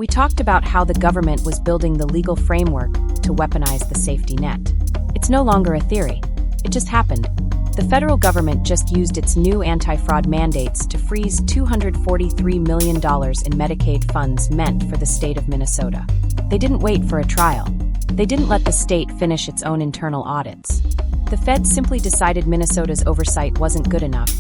We talked about how the government was building the legal framework to weaponize the safety net. It's no longer a theory. It just happened. The federal government just used its new anti-fraud mandates to freeze $243 million in Medicaid funds meant for the state of Minnesota. They didn't wait for a trial. They didn't let the state finish its own internal audits. The Fed simply decided Minnesota's oversight wasn't good enough,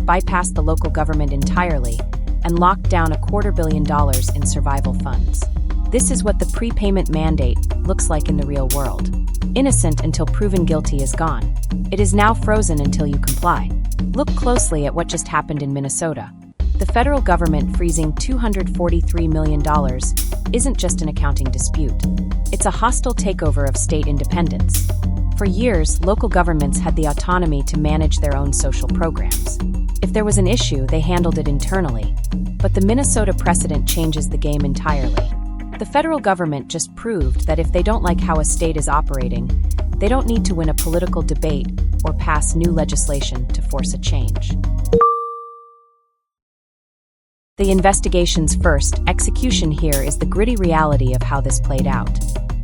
bypassed the local government entirely, and locked down $250 million in survival funds. This is what the prepayment mandate looks like in the real world. Innocent until proven guilty is gone. It is now frozen until you comply. Look closely at what just happened in Minnesota. The federal government freezing $243 million isn't just an accounting dispute. It's a hostile takeover of state independence. For years, local governments had the autonomy to manage their own social programs. If there was an issue, they handled it internally. But the Minnesota precedent changes the game entirely. The federal government just proved that if they don't like how a state is operating, they don't need to win a political debate or pass new legislation to force a change. The investigation's first, execution here is the gritty reality of how this played out.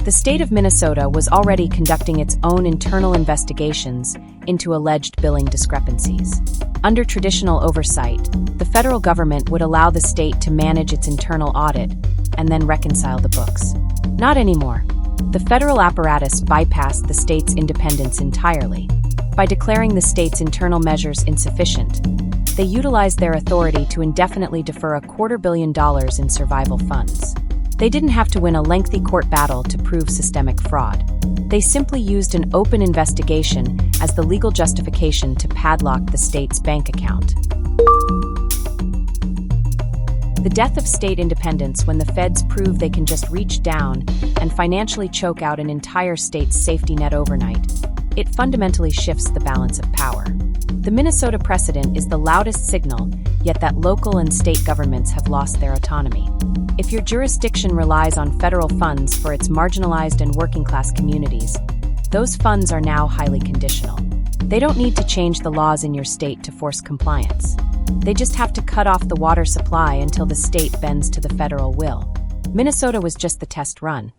The state of Minnesota was already conducting its own internal investigations into alleged billing discrepancies. Under traditional oversight, the federal government would allow the state to manage its internal audit and then reconcile the books. Not anymore. The federal apparatus bypassed the state's independence entirely. By declaring the state's internal measures insufficient, they utilized their authority to indefinitely defer $250 million in survival funds. They didn't have to win a lengthy court battle to prove systemic fraud. They simply used an open investigation as the legal justification to padlock the state's bank account. The death of state independence when the feds prove they can just reach down and financially choke out an entire state's safety net overnight. It fundamentally shifts the balance of power. The Minnesota precedent is the loudest signal, yet that local and state governments have lost their autonomy. If your jurisdiction relies on federal funds for its marginalized and working-class communities, those funds are now highly conditional. They don't need to change the laws in your state to force compliance. They just have to cut off the water supply until the state bends to the federal will. Minnesota was just the test run.